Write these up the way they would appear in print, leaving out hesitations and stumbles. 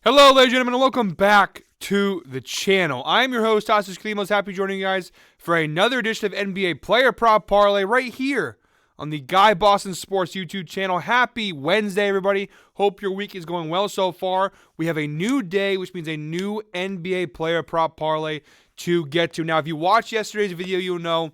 Hello, ladies and gentlemen, and welcome back to the channel. I'm your host, Tassos Klimos. Happy joining you guys for another edition of NBA Player Prop Parlay right here on the Guy Boston Sports YouTube channel. Happy Wednesday, everybody. Hope your week is going well so far. We have a new day, which means a new NBA Player Prop Parlay to get to. Now, if you watched yesterday's video, you'll know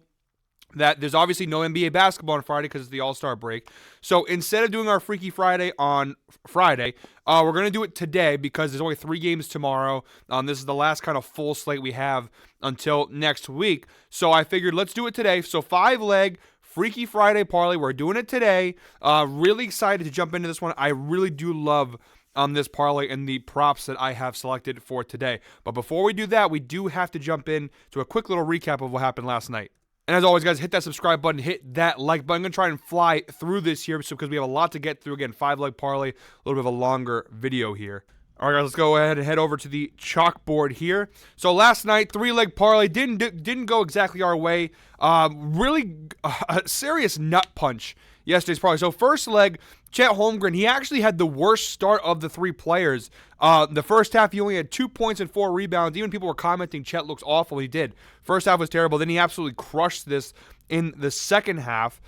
that there's obviously no NBA basketball on Friday because it's the All-Star break. So instead of doing our Freaky Friday on Friday, we're going to do it today because there's only 3 games tomorrow. This is the last kind of full slate we have until next week. So I figured let's do it today. So 5-leg Freaky Friday parlay. We're doing it today. Really excited to jump into this one. I really do love this parlay and the props that I have selected for today. But before we do that, we do have to jump in to a quick little recap of what happened last night. And as always, guys, hit that subscribe button, hit that like button. I'm going to try and fly through this here because we have a lot to get through. Again, 5-leg parlay, a little bit of a longer video here. All right, guys, let's go ahead and head over to the chalkboard here. So last night, 3-leg parlay didn't go exactly our way. Really a serious nut punch yesterday's parlay. So first leg, Chet Holmgren, he actually had the worst start of the 3 players. The first half, he only had 2 points and 4 rebounds. Even people were commenting Chet looks awful. He did. First half was terrible. Then he absolutely crushed this in the second half.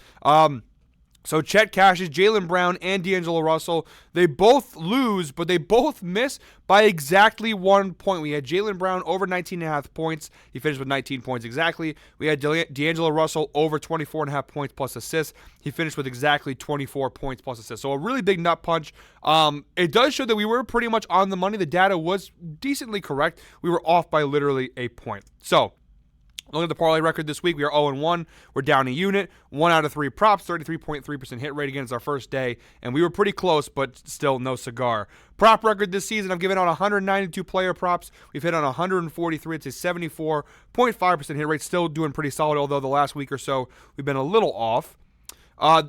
So Chet cashes, Jaylen Brown and D'Angelo Russell. They both lose, but they both miss by exactly 1 point. We had Jaylen Brown over 19.5 points. He finished with 19 points exactly. We had D'Angelo Russell over 24.5 points plus assists. He finished with exactly 24 points plus assists. So a really big nut punch. It does show that we were pretty much on the money. The data was decently correct. We were off by literally a point. So look at the parlay record this week. We are 0-1. We're down a unit. 1 out of 3 props, 33.3% hit rate. Again, it's our first day, and we were pretty close, but still no cigar. Prop record this season, I've given out 192 player props. We've hit on 143. It's a 74.5% hit rate. Still doing pretty solid, although the last week or so we've been a little off.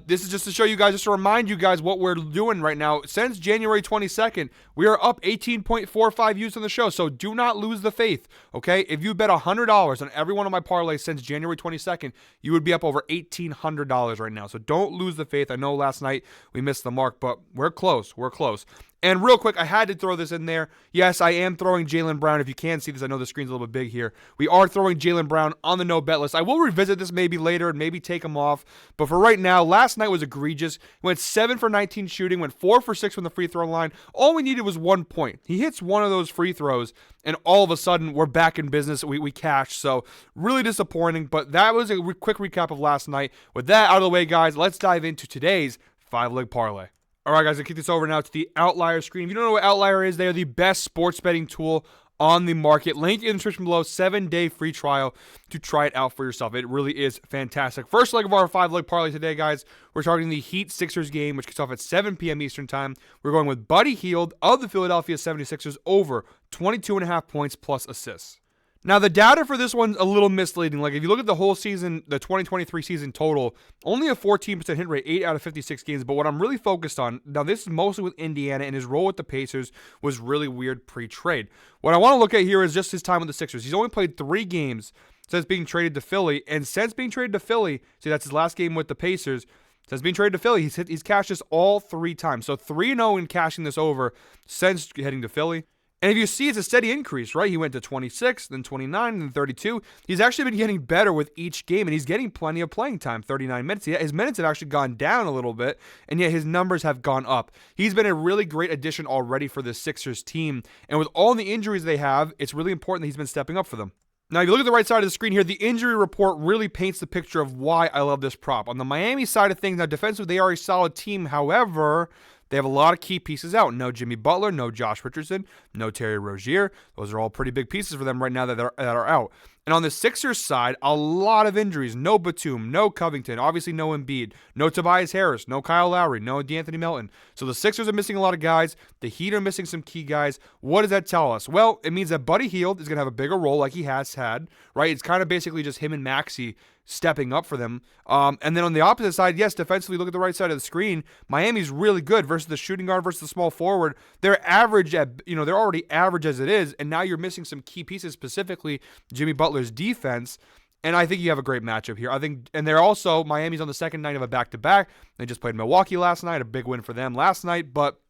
This is just to show you guys, just to remind you guys what we're doing right now. Since January 22nd, we are up 18.45 views on the show, so do not lose the faith, okay? If you bet $100 on every one of my parlays since January 22nd, you would be up over $1,800 right now, so don't lose the faith. I know last night we missed the mark, but we're close. We're close. And real quick, I had to throw this in there. Yes, I am throwing Jaylen Brown. If you can see this, I know the screen's a little bit big here. We are throwing Jaylen Brown on the no-bet list. I will revisit this maybe later and maybe take him off. But for right now, last night was egregious. He went 7 for 19 shooting, went 4 for 6 from the free throw line. All we needed was 1 point. He hits one of those free throws, and all of a sudden, we're back in business. We cashed, so really disappointing. But that was a quick recap of last night. With that out of the way, guys, let's dive into today's 5-leg parlay. All right, guys, I'll kick this over now to the Outlier screen. If you don't know what Outlier is, they are the best sports betting tool on the market. Link in the description below, 7-day free trial to try it out for yourself. It really is fantastic. First leg of our 5-leg parlay today, guys. We're targeting the Heat-Sixers game, which kicks off at 7 p.m. Eastern time. We're going with Buddy Hield of the Philadelphia 76ers over 22.5 points plus assists. Now, the data for this one's a little misleading. Like, if you look at the whole season, the 2023 season total, only a 14% hit rate, 8 out of 56 games. But what I'm really focused on, now this is mostly with Indiana, and his role with the Pacers was really weird pre-trade. What I want to look at here is just his time with the Sixers. He's only played 3 games since being traded to Philly. And since being traded to Philly, see, that's his last game with the Pacers. Since being traded to Philly, he's cashed this all 3 times. So 3-0 in cashing this over since heading to Philly. And if you see, it's a steady increase, right? He went to 26, then 29, then 32. He's actually been getting better with each game, and he's getting plenty of playing time, 39 minutes. His minutes have actually gone down a little bit, and yet his numbers have gone up. He's been a really great addition already for the Sixers team, and with all the injuries they have, it's really important that he's been stepping up for them. Now, if you look at the right side of the screen here, the injury report really paints the picture of why I love this prop. On the Miami side of things, now defensively, they are a solid team. However, they have a lot of key pieces out. No Jimmy Butler, no Josh Richardson, no Terry Rozier. Those are all pretty big pieces for them right now that are out. And on the Sixers side, a lot of injuries. No Batum, no Covington, obviously no Embiid, no Tobias Harris, no Kyle Lowry, no DeAnthony Melton. So the Sixers are missing a lot of guys. The Heat are missing some key guys. What does that tell us? Well, it means that Buddy Hield is going to have a bigger role like he has had, right? It's kind of basically just him and Maxey stepping up for them. And then on the opposite side, yes, defensively, look at the right side of the screen. Miami's really good versus the shooting guard versus the small forward. They're average at, they're already average as it is, and now you're missing some key pieces, specifically Jimmy Butler's defense. And I think you have a great matchup here. And they're also, Miami's on the second night of a back-to-back. They just played Milwaukee last night, a big win for them last night. But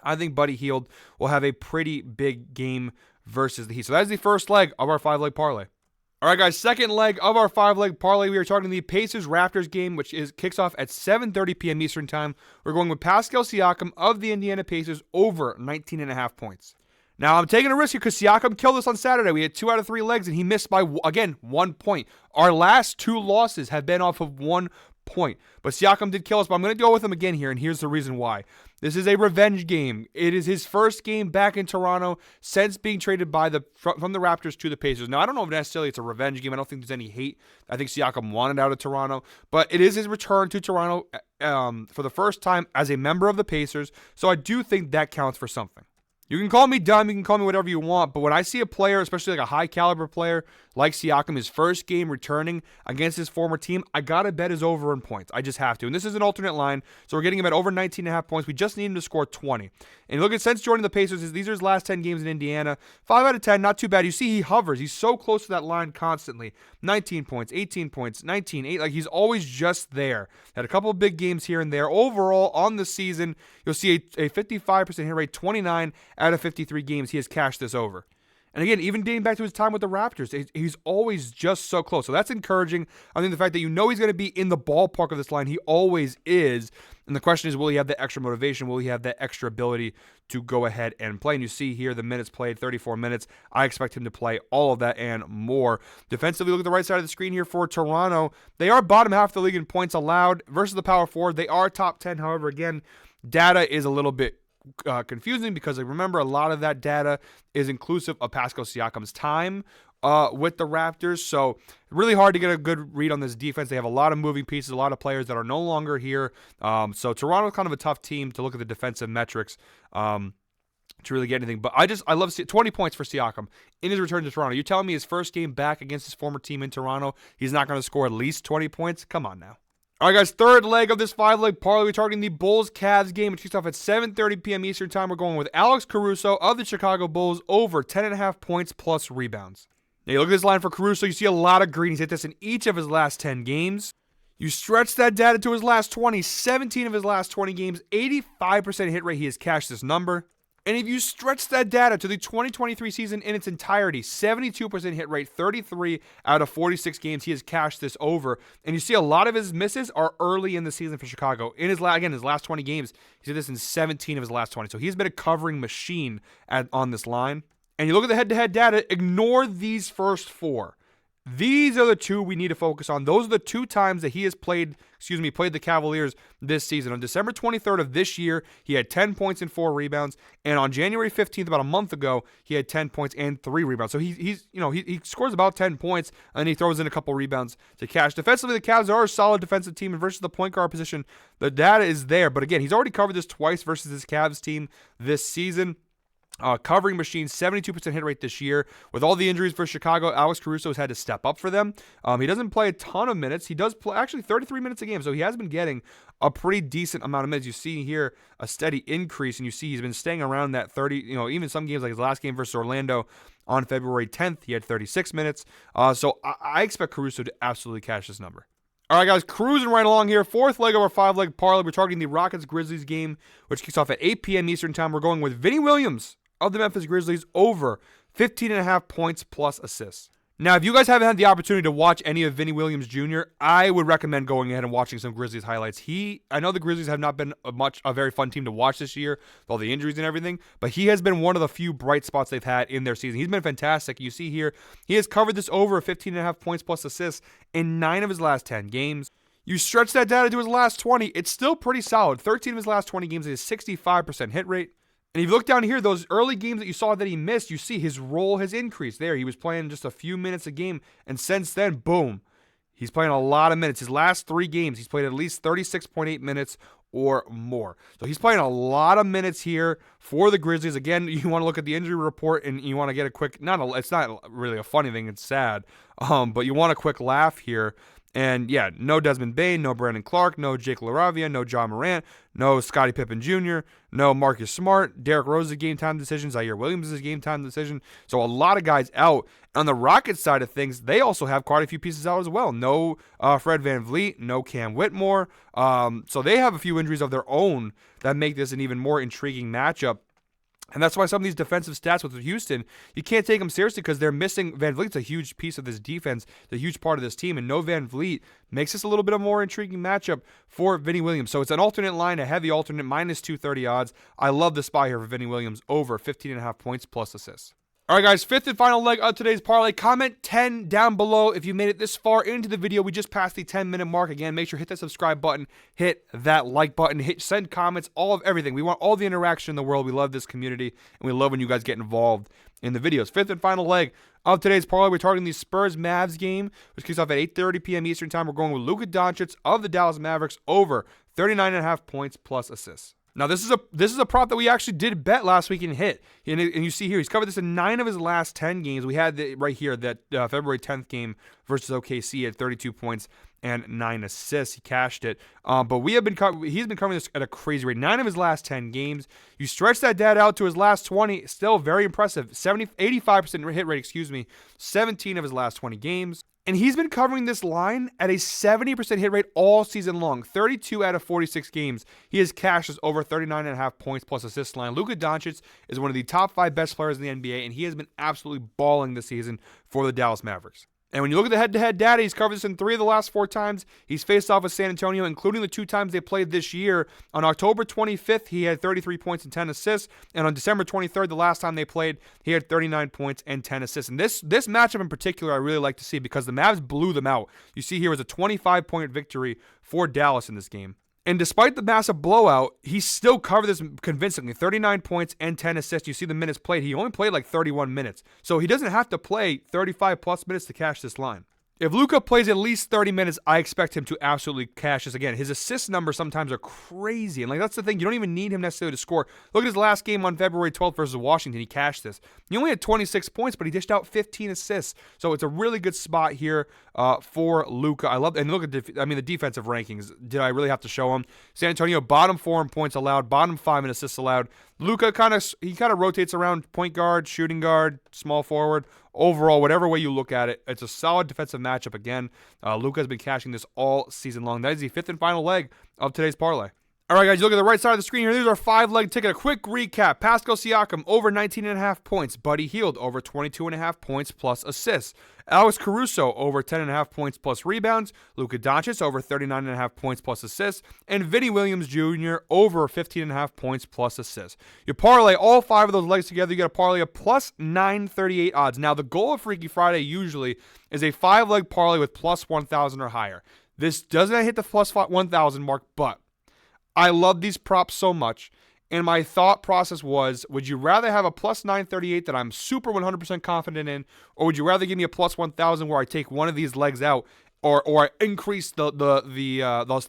I think Buddy Hield will have a pretty big game versus the Heat. So that is the first leg of our 5-leg parlay. All right, guys, second leg of our 5-leg parlay. We are targeting the Pacers-Raptors game, which kicks off at 7:30 p.m. Eastern Time. We're going with Pascal Siakam of the Indiana Pacers over 19.5 points. Now, I'm taking a risk here because Siakam killed us on Saturday. We had 2 out of 3 legs, and he missed by, again, 1 point. Our last 2 losses have been off of 1 point. But Siakam did kill us, but I'm going to go with him again here, and here's the reason why. This is a revenge game. It is his first game back in Toronto since being traded from the Raptors to the Pacers. Now, I don't know if necessarily it's a revenge game. I don't think there's any hate. I think Siakam wanted out of Toronto. But it is his return to Toronto for the first time as a member of the Pacers. So I do think that counts for something. You can call me dumb, you can call me whatever you want, but when I see a player, especially like a high-caliber player like Siakam, his first game returning against his former team, I got to bet his over in points. I just have to. And this is an alternate line, so we're getting him at over 19.5 points. We just need him to score 20. And look at, since joining the Pacers, these are his last 10 games in Indiana. 5 out of 10, not too bad. You see he hovers. He's so close to that line constantly. 19 points, 18 points, 19, 8. Like, he's always just there. Had a couple of big games here and there. Overall, on the season, you'll see a 55% hit rate, 29 out of 53 games he has cashed this over. And again, even dating back to his time with the Raptors, he's always just so close. So that's encouraging. I think the fact that he's going to be in the ballpark of this line, he always is. And the question is, will he have that extra motivation? Will he have that extra ability to go ahead and play? And you see here the minutes played, 34 minutes. I expect him to play all of that and more. Defensively, look at the right side of the screen here for Toronto. They are bottom half of the league in points allowed versus the power forward. They are top 10. However, again, data is a little bit confusing because remember, a lot of that data is inclusive of Pascal Siakam's time with the Raptors. So really hard to get a good read on this defense. They have a lot of moving pieces, a lot of players that are no longer here. So Toronto's kind of a tough team to look at the defensive metrics to really get anything. But I love 20 points for Siakam in his return to Toronto. You telling me his first game back against his former team in Toronto, he's not going to score at least 20 points? Come on now. All right, guys, third leg of this 5-leg parlay. We're targeting the Bulls-Cavs game, which kicks off at 7:30 p.m. Eastern Time. We're going with Alex Caruso of the Chicago Bulls over 10.5 points plus rebounds. Now, you look at this line for Caruso. You see a lot of green. He's hit this in each of his last 10 games. You stretch that data to his last 20, 17 of his last 20 games, 85% hit rate. He has cashed this number. And if you stretch that data to the 2023 season in its entirety, 72% hit rate, 33 out of 46 games, he has cashed this over. And you see a lot of his misses are early in the season for Chicago. In his last 20 games, he did this in 17 of his last 20. So he's been a covering machine on this line. And you look at the head-to-head data, ignore these first 4. These are the 2 we need to focus on. Those are the 2 times that he has played the Cavaliers this season. On December 23rd of this year, he had 10 points and 4 rebounds. And on January 15th, about a month ago, he had 10 points and 3 rebounds. So he scores about 10 points, and he throws in a couple rebounds to cash. Defensively, the Cavs are a solid defensive team, and versus the point guard position, the data is there. But again, he's already covered this twice versus this Cavs team this season. Covering machine, 72% hit rate this year. With all the injuries for Chicago, Alex Caruso has had to step up for them. He doesn't play a ton of minutes. He does play actually 33 minutes a game, so he has been getting a pretty decent amount of minutes. You see here a steady increase, and you see he's been staying around that 30, even some games like his last game versus Orlando on February 10th, he had 36 minutes. So I expect Caruso to absolutely cash this number. All right, guys, cruising right along here. Fourth leg of our 5-leg parlay. We're targeting the Rockets-Grizzlies game, which kicks off at 8 p.m. Eastern Time. We're going with Vinny Williams of the Memphis Grizzlies over 15.5 points plus assists. Now, if you guys haven't had the opportunity to watch any of Vinny Williams Jr., I would recommend going ahead and watching some Grizzlies highlights. I know the Grizzlies have not been a very fun team to watch this year with all the injuries and everything, but he has been one of the few bright spots they've had in their season. He's been fantastic. You see here, he has covered this over 15.5 points plus assists in 9 of his last 10 games. You stretch that data to his last 20, it's still pretty solid. 13 of his last 20 games, he has 65% hit rate. And if you look down here, those early games that you saw that he missed, you see his role has increased. There, he was playing just a few minutes a game, and since then, boom, he's playing a lot of minutes. His last 3 games, he's played at least 36.8 minutes or more. So he's playing a lot of minutes here for the Grizzlies. Again, you want to look at the injury report, and you want to get a quick, it's not really a funny thing, it's sad, but you want a quick laugh here. And yeah, no Desmond Bain, no Brandon Clark, no Jake LaRavia, no John Morant, no Scottie Pippen Jr., no Marcus Smart, Derrick Rose's game time decision, Zaire Williams' game time decision. So a lot of guys out. On the Rockets side of things, they also have quite a few pieces out as well. No Fred VanVleet, no Cam Whitmore. So they have a few injuries of their own that make this an even more intriguing matchup. And that's why some of these defensive stats with Houston, you can't take them seriously because they're missing. VanVleet's a huge piece of this defense, a huge part of this team, and no VanVleet makes this a little bit of a more intriguing matchup for Vinny Williams. So it's an alternate line, a heavy alternate, minus 230 odds. I love the spot here for Vinny Williams over 15.5 points plus assists. All right, guys, fifth and final leg of today's parlay. Comment 10 down below if you made it this far into the video. We just passed the 10-minute mark. Again, make sure to hit that subscribe button, hit that like button, send comments, all of everything. We want all the interaction in the world. We love this community, and we love when you guys get involved in the videos. Fifth and final leg of today's parlay. We're targeting the Spurs-Mavs game, which kicks off at 8:30 p.m. Eastern Time. We're going with Luka Doncic of the Dallas Mavericks over 39.5 points plus assists. Now, this is a prop that we actually did bet last week and hit. And you see here, he's covered this in 9 of his last 10 games. We had right here that February 10th game versus OKC at 32 points and 9 assists. He cashed it. But he's been covering this at a crazy rate. 9 of his last 10 games. You stretch that data out to his last 20, still very impressive. 85% hit rate, 17 of his last 20 games. And he's been covering this line at a 70% hit rate all season long. 32 out of 46 games, he has cashed this over 39.5 points plus assist line. Luka Doncic is one of the top 5 best players in the NBA, and he has been absolutely balling this season for the Dallas Mavericks. And when you look at the head-to-head data, he's covered this in 3 of the last 4 times. He's faced off with San Antonio, including the 2 times they played this year. On October 25th, he had 33 points and 10 assists. And on December 23rd, the last time they played, he had 39 points and 10 assists. And this matchup in particular, I really like to see because the Mavs blew them out. You see here was a 25-point victory for Dallas in this game. And despite the massive blowout, he still covered this convincingly. 39 points and 10 assists. You see the minutes played. He only played like 31 minutes. So he doesn't have to play 35-plus minutes to cash this line. If Luka plays at least 30 minutes, I expect him to absolutely cash this again. His assist numbers sometimes are crazy. And that's the thing. You don't even need him necessarily to score. Look at his last game on February 12th versus Washington. He cashed this. He only had 26 points, but he dished out 15 assists. So it's a really good spot here for Luka. I love, and look at the defensive rankings. Did I really have to show him? San Antonio, bottom 4 in points allowed, bottom 5 in assists allowed. Luka kind of rotates around point guard, shooting guard, small forward. Overall, whatever way you look at it, it's a solid defensive matchup again. Luka has been cashing this all season long. That is the 5th and final leg of today's parlay. All right, guys, you look at the right side of the screen here. There's our 5-leg ticket. A quick recap. Pascal Siakam, over 19.5 points. Buddy Hield, over 22.5 points plus assists. Alex Caruso, over 10.5 points plus rebounds. Luka Doncic, over 39.5 points plus assists. And Vinny Williams Jr., over 15.5 points plus assists. You parlay all 5 of those legs together, you get a parlay of plus 938 odds. Now, the goal of Freaky Friday usually is a 5-leg parlay with plus 1,000 or higher. This doesn't hit the plus 1,000 mark, but I love these props so much, and my thought process was, would you rather have a plus 938 that I'm super 100% confident in, or would you rather give me a plus 1,000 where I take one of these legs out, or I increase the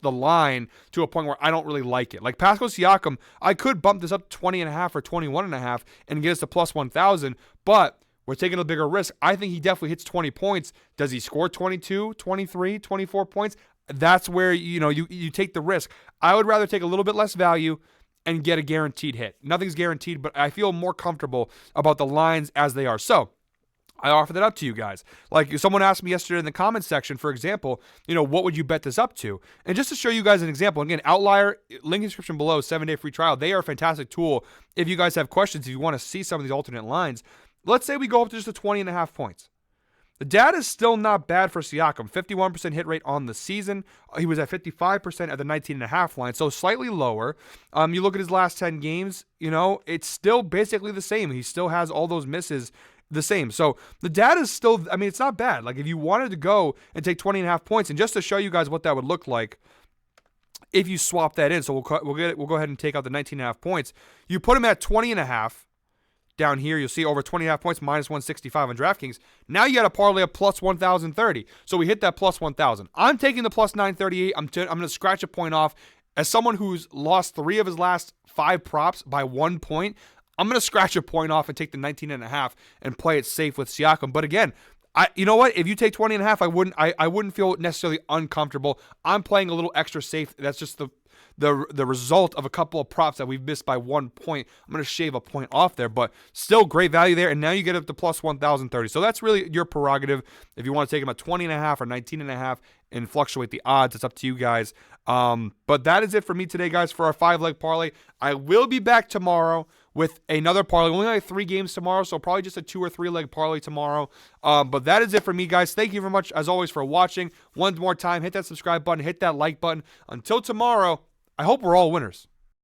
line to a point where I don't really like it? Like Pascal Siakam, I could bump this up to 20.5 or 21.5 and get us to plus 1,000, but we're taking a bigger risk. I think he definitely hits 20 points. Does he score 22, 23, 24 points? That's where you take the risk. I would rather take a little bit less value and get a guaranteed hit. Nothing's guaranteed, but I feel more comfortable about the lines as they are. So I offer that up to you guys. Like someone asked me yesterday in the comments section, for example, what would you bet this up to? And just to show you guys an example, again, Outlier, link in the description below, 7-day free trial. They are a fantastic tool. If you guys have questions, if you want to see some of these alternate lines, let's say we go up to just a 20.5 points. The data is still not bad for Siakam. 51% hit rate on the season. He was at 55% at the 19.5 line, so slightly lower. You look at his last 10 games, it's still basically the same. He still has all those misses the same. So the data is still, it's not bad. Like if you wanted to go and take 20.5 points, and just to show you guys what that would look like if you swap that in, so we'll go ahead and take out the 19.5 points. You put him at 20.5. Down here, you'll see over 20.5 points, minus 165 on DraftKings. Now you got a parlay of plus 1,030. So we hit that plus 1,000. I'm taking the plus 938. I'm going to scratch a point off. As someone who's lost 3 of his last 5 props by 1 point, I'm going to scratch a point off and take the 19.5 and play it safe with Siakam. But again, You know what? If you take 20.5, I wouldn't feel necessarily uncomfortable. I'm playing a little extra safe. That's just the result of a couple of props that we've missed by 1 point. I'm going to shave a point off there, but still great value there. And now you get up to plus 1,030. So that's really your prerogative. If you want to take them at 20.5 or 19.5 and fluctuate the odds, it's up to you guys. But that is it for me today, guys, for our 5-leg parlay. I will be back tomorrow with another parlay. We only have 3 games tomorrow, so probably just a 2 or 3 leg parlay tomorrow. But that is it for me, guys. Thank you very much, as always, for watching. One more time, hit that subscribe button, hit that like button. Until tomorrow, I hope we're all winners.